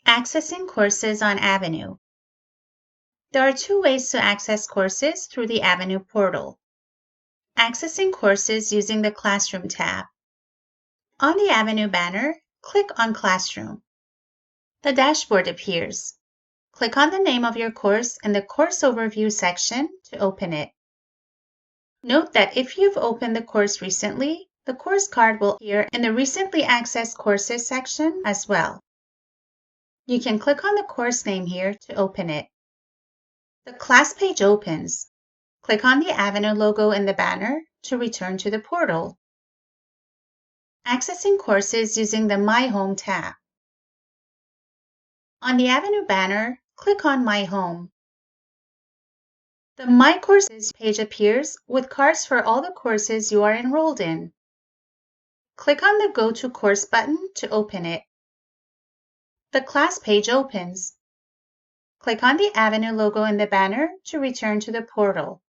Accessing courses on Avenue. There are two ways to access courses through the Avenue portal. Accessing courses using the Classroom tab. On the Avenue banner, click on Classroom. The dashboard appears. Click on the name of your course in the Course Overview section to open it. Note that if you've opened the course recently, the course card will appear in the Recently Accessed Courses section as well. You can click on the course name here to open it. The class page opens. Click on the Avenue logo in the banner to return to the portal. Accessing courses using the My Home tab. On the Avenue banner, click on My Home. The My Courses page appears with cards for all the courses you are enrolled in. Click on the Go to Course button to open it. The class page opens. Click on the Avenue logo in the banner to return to the portal.